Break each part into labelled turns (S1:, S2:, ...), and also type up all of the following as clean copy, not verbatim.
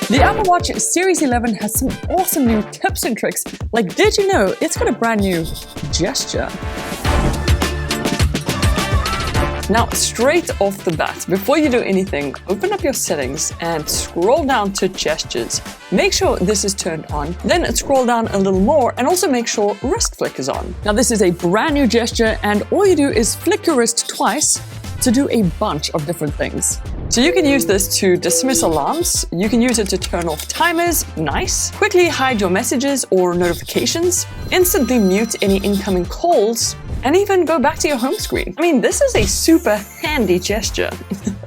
S1: The Apple Watch Series 11 has some awesome new tips and tricks. Like, did you know it's got a brand new gesture? Now, straight off the bat, before you do anything, open up your settings and scroll down to gestures. Make sure this is turned on, then scroll down a little more and also make sure wrist flick is on. Now, this is a brand new gesture and all you do is flick your wrist twice to do a bunch of different things. So you can use this to dismiss alarms, you can use it to turn off timers, nice, quickly hide your messages or notifications, instantly mute any incoming calls, and even go back to your home screen. I mean, this is a super handy gesture.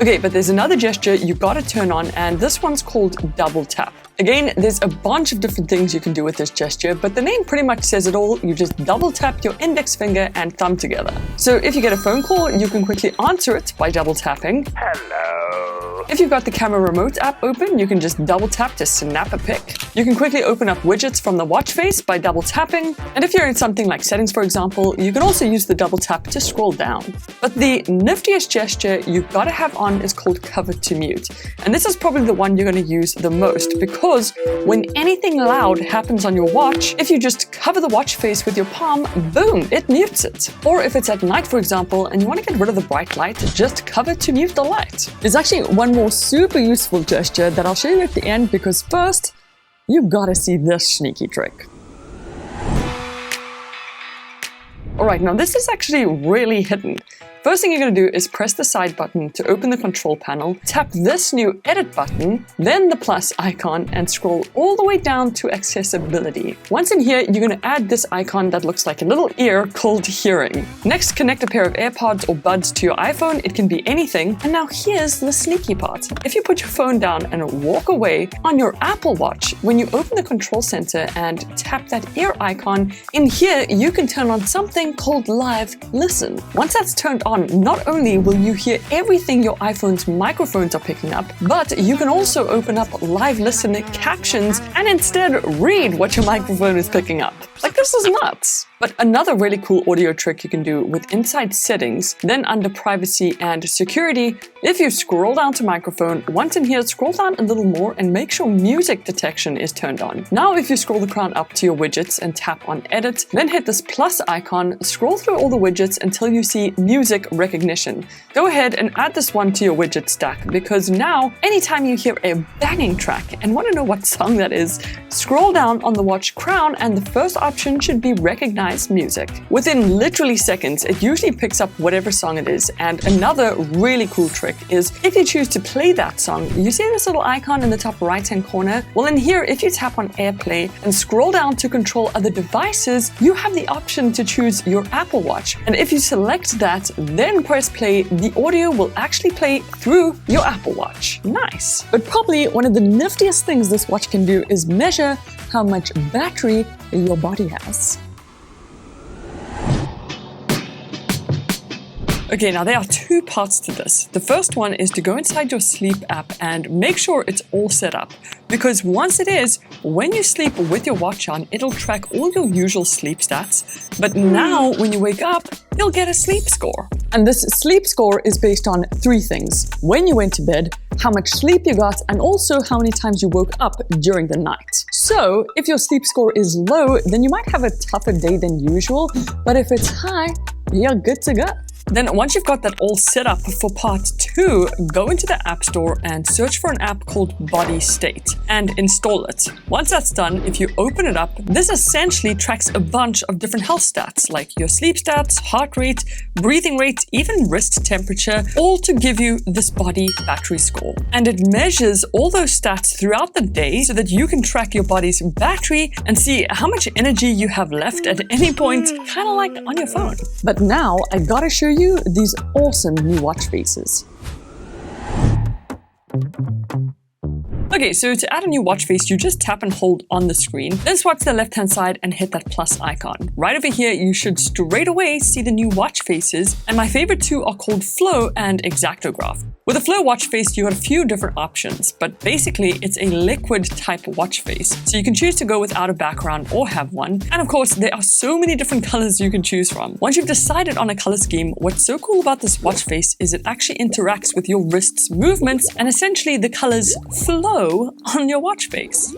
S1: Okay, but there's another gesture you gotta turn on, and this one's called double tap. Again, there's a bunch of different things you can do with this gesture, but the name pretty much says it all. You just double tap your index finger and thumb together. So if you get a phone call, you can quickly answer it by double tapping. Hello. If you've got the camera remote app open, you can just double tap to snap a pic. You can quickly open up widgets from the watch face by double tapping. And if you're in something like settings, for example, you can also use the double tap to scroll down. But the niftiest gesture you've got to have on is called cover to mute. And this is probably the one you're going to use the most because when anything loud happens on your watch, if you just cover the watch face with your palm, boom, it mutes it. Or if it's at night, for example, and you want to get rid of the bright light, just cover to mute the light. There's actually one more super useful gesture that I'll show you at the end because first, you gotta see this sneaky trick. Alright, now this is actually really hidden. First thing you're going to do is press the side button to open the control panel, tap this new edit button, then the plus icon, and scroll all the way down to accessibility. Once in here, you're going to add this icon that looks like a little ear called hearing. Next, connect a pair of AirPods or buds to your iPhone. It can be anything. And now here's the sneaky part. If you put your phone down and walk away on your Apple Watch, when you open the control center and tap that ear icon, in here, you can turn on something called Live Listen. Once that's turned on, not only will you hear everything your iPhone's microphones are picking up, but you can also open up Live Listen captions and instead read what your microphone is picking up. Like, this is nuts. But another really cool audio trick you can do with inside settings, then under privacy and security, if you scroll down to microphone, once in here, scroll down a little more and make sure music detection is turned on. Now, if you scroll the crown up to your widgets and tap on edit, then hit this plus icon, scroll through all the widgets until you see music recognition. Go ahead and add this one to your widget stack because now, anytime you hear a banging track and want to know what song that is, scroll down on the watch crown and the first option should be recognized music. Within literally seconds, it usually picks up whatever song it is. And another really cool trick is if you choose to play that song, you see this little icon in the top right-hand corner? Well, in here, if you tap on AirPlay and scroll down to control other devices, you have the option to choose your Apple Watch. And if you select that, then press play, the audio will actually play through your Apple Watch. Nice. But probably one of the niftiest things this watch can do is measure how much battery your body has. Okay, now there are two parts to this. The first one is to go inside your sleep app and make sure it's all set up. Because once it is, when you sleep with your watch on, it'll track all your usual sleep stats. But now, when you wake up, you'll get a sleep score. And this sleep score is based on three things: when you went to bed, how much sleep you got, and also how many times you woke up during the night. So, if your sleep score is low, then you might have a tougher day than usual. But if it's high, you're good to go. Then once you've got that all set up for part 2, go into the App Store and search for an app called Body State and install it. Once that's done, if you open it up, this essentially tracks a bunch of different health stats like your sleep stats, heart rate, breathing rate, even wrist temperature, all to give you this body battery score. And it measures all those stats throughout the day so that you can track your body's battery and see how much energy you have left at any point, kind of like on your phone. But now I gotta show you these awesome new watch faces. Okay, so to add a new watch face, you just tap and hold on the screen, then swipe to the left-hand side and hit that plus icon. Right over here, you should straight away see the new watch faces, and my favorite two are called Flow and Exactograph. With a Flow watch face, you got a few different options, but basically it's a liquid type watch face. So you can choose to go without a background or have one. And of course, there are so many different colors you can choose from. Once you've decided on a color scheme, what's so cool about this watch face is it actually interacts with your wrist's movements and essentially the colors flow. O on your watch face.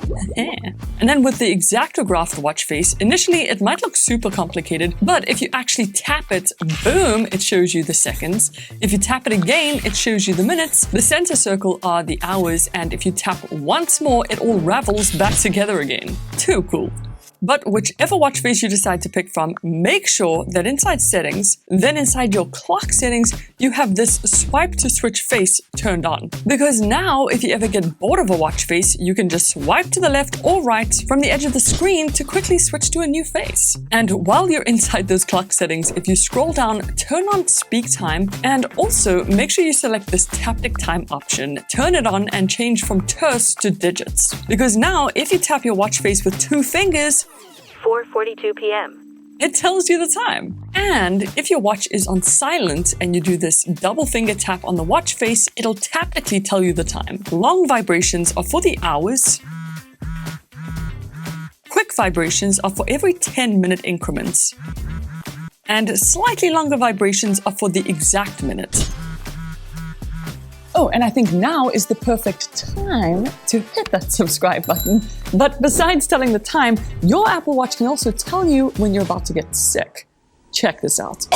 S1: And then with the exactographed watch face, initially it might look super complicated, but if you actually tap it, boom, it shows you the seconds. If you tap it again, it shows you the minutes. The center circle are the hours, and if you tap once more, it all ravels back together again. Too cool. But whichever watch face you decide to pick from, make sure that inside settings, then inside your clock settings, you have this swipe to switch face turned on. Because now, if you ever get bored of a watch face, you can just swipe to the left or right from the edge of the screen to quickly switch to a new face. And while you're inside those clock settings, if you scroll down, turn on speak time, and also make sure you select this taptic time option, turn it on and change from terse to digits. Because now, if you tap your watch face with 2 fingers,
S2: 4:42 p.m.
S1: it tells you the time. And if your watch is on silent and you do this double finger tap on the watch face, it'll taptically tell you the time. Long vibrations are for the hours. Quick vibrations are for every 10-minute increments. And slightly longer vibrations are for the exact minute. Oh, and I think now is the perfect time to hit that subscribe button. But besides telling the time, your Apple Watch can also tell you when you're about to get sick. Check this out.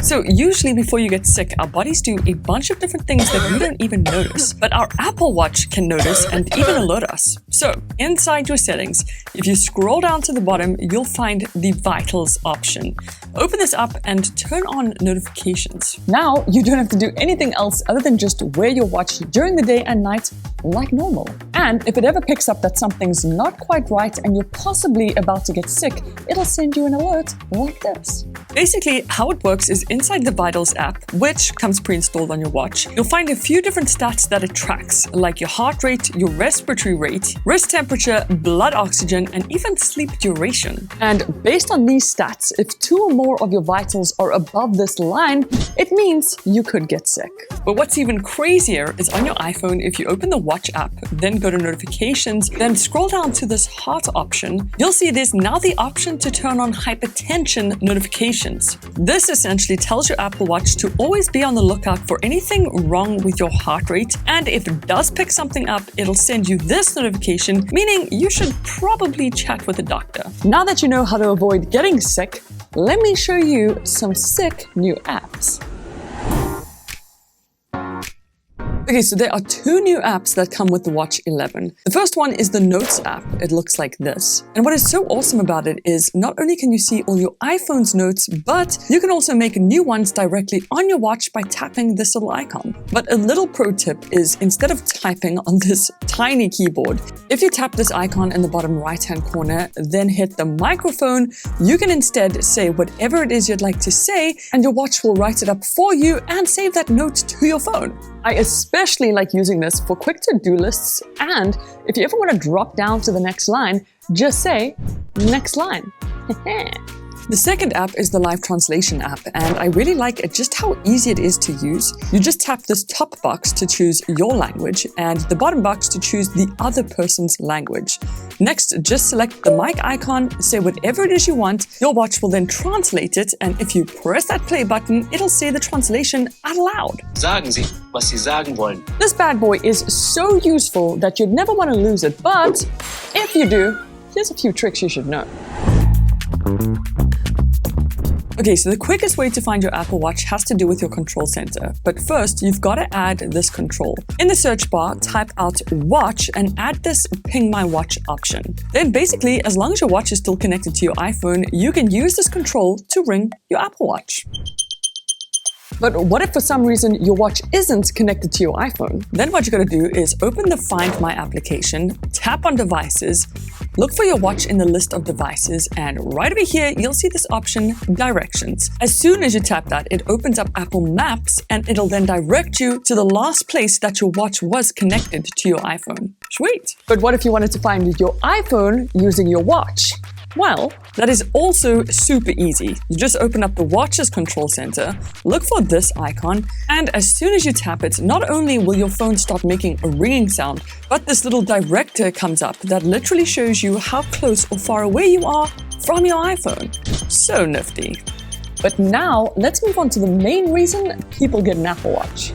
S1: So usually before you get sick, our bodies do a bunch of different things that we don't even notice. But our Apple Watch can notice and even alert us. So inside your settings, if you scroll down to the bottom, you'll find the Vitals option. Open this up and turn on notifications. Now you don't have to do anything else other than just wear your watch during the day and night like normal. And if it ever picks up that something's not quite right and you're possibly about to get sick, it'll send you an alert like this. Basically, how it works is inside the Vitals app, which comes pre-installed on your watch, you'll find a few different stats that it tracks, like your heart rate, your respiratory rate, wrist temperature, blood oxygen, and even sleep duration. And based on these stats, if 2 or more of your vitals are above this line, it means you could get sick. But what's even crazier is on your iPhone, if you open the Watch app, then go to notifications, then scroll down to this heart option, you'll see there's now the option to turn on hypertension notifications. This essentially tells your Apple Watch to always be on the lookout for anything wrong with your heart rate, and if it does pick something up, it'll send you this notification, meaning you should probably chat with a doctor. Now that you know how to avoid getting sick, let me show you some sick new apps. Okay, so there are 2 new apps that come with the Watch 11. The first one is the Notes app. It looks like this. And what is so awesome about it is not only can you see all your iPhone's notes, but you can also make new ones directly on your watch by tapping this little icon. But a little pro tip is instead of typing on this tiny keyboard, if you tap this icon in the bottom right-hand corner, then hit the microphone, you can instead say whatever it is you'd like to say, and your watch will write it up for you and save that note to your phone. I especially like using this for quick to-do lists, and if you ever want to drop down to the next line, just say, next line. The second app is the Live Translation app, and I really like just how easy it is to use. You just tap this top box to choose your language and the bottom box to choose the other person's language. Next, just select the mic icon, say whatever it is you want, your watch will then translate it, and if you press that play button, it'll say the translation out loud.
S3: Sagen Sie, was Sie sagen wollen.
S1: This bad boy is so useful that you'd never want to lose it, but if you do, here's a few tricks you should know. Okay, so the quickest way to find your Apple Watch has to do with your control center. But first, you've got to add this control. In the search bar, type out watch and add this ping my watch option. Then basically, as long as your watch is still connected to your iPhone, you can use this control to ring your Apple Watch. But what if for some reason your watch isn't connected to your iPhone? Then what you gotta do is open the Find My application, tap on Devices, look for your watch in the list of devices, and right over here, you'll see this option, Directions. As soon as you tap that, it opens up Apple Maps, and it'll then direct you to the last place that your watch was connected to your iPhone. Sweet! But what if you wanted to find your iPhone using your watch? Well, that is also super easy. You just open up the watch's control center, look for this icon, and as soon as you tap it, not only will your phone start making a ringing sound, but this little director comes up that literally shows you how close or far away you are from your iPhone. So nifty. But now, let's move on to the main reason people get an Apple Watch.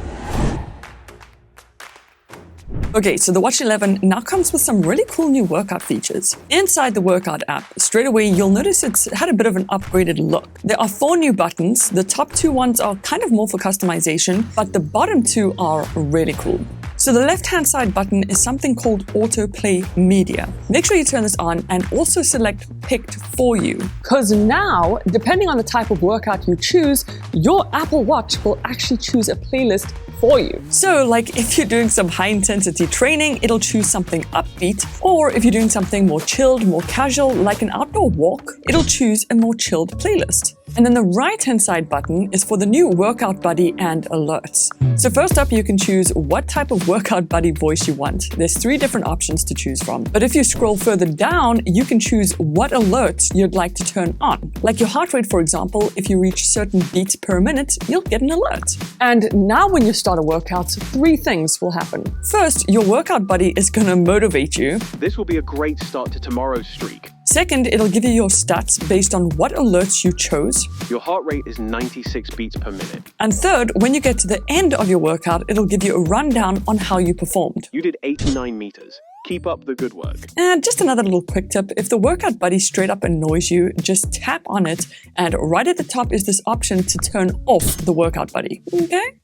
S1: Okay, so the Watch 11 now comes with some really cool new workout features. Inside the workout app, straight away you'll notice it's had a bit of an upgraded look. There are 4 new buttons. The top 2 ones are kind of more for customization, but the bottom 2 are really cool. So the left-hand side button is something called AUTOPLAY Media. Make sure you turn this on and also select Picked for you. Because now, depending on the type of workout you choose, your Apple Watch will actually choose a playlist for you. So like if you're doing some high intensity training, it'll choose something upbeat, or if you're doing something more chilled, more casual, like an outdoor walk, it'll choose a more chilled playlist. And then the right-hand side button is for the new Workout Buddy and alerts. So first up, you can choose what type of Workout Buddy voice you want. There's 3 different options to choose from. But if you scroll further down, you can choose what alerts you'd like to turn on. Like your heart rate, for example, if you reach certain beats per minute, you'll get an alert. And now when you start a workout, 3 things will happen. First, your Workout Buddy is gonna motivate you.
S4: This will be a great start to tomorrow's streak.
S1: Second, it'll give you your stats based on what alerts you chose.
S4: Your heart rate is 96 beats per minute.
S1: And third, when you get to the end of your workout, it'll give you a rundown on how you performed.
S4: You did 89 meters. Keep up the good work.
S1: And just another little quick tip, if the Workout Buddy straight up annoys you, just tap on it, and right at the top is this option to turn off the Workout Buddy, okay?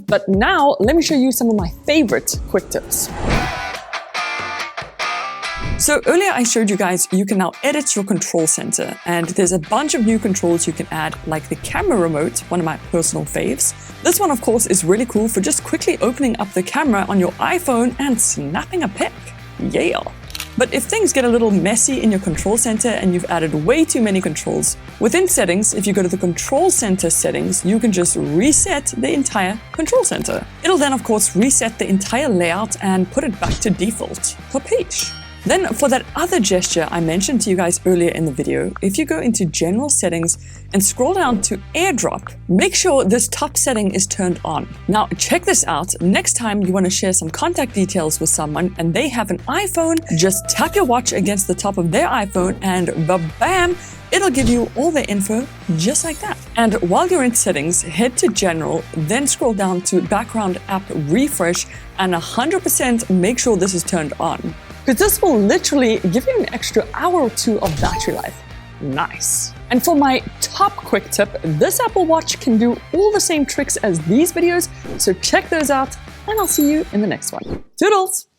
S1: But now, let me show you some of my favorite quick tips. So earlier I showed you guys you can now edit your control center, and there's a bunch of new controls you can add, like the camera remote, one of my personal faves. This one, of course, is really cool for just quickly opening up the camera on your iPhone and snapping a pic. Yeah! But if things get a little messy in your control center and you've added way too many controls, within settings, if you go to the control center settings, you can just reset the entire control center. It'll then, of course, reset the entire layout and put it back to default. Capiche? Then for that other gesture I mentioned to you guys earlier in the video, if you go into General Settings and scroll down to AirDrop, make sure this top setting is turned on. Now check this out, next time you want to share some contact details with someone and they have an iPhone, just tap your watch against the top of their iPhone and bam, it'll give you all the info just like that. And while you're in settings, head to General, then scroll down to Background App Refresh and 100% make sure this is turned on. Because this will literally give you an extra hour or 2 of battery life. Nice. And for my top quick tip, this Apple Watch can do all the same tricks as these videos, so check those out, and I'll see you in the next one. Toodles!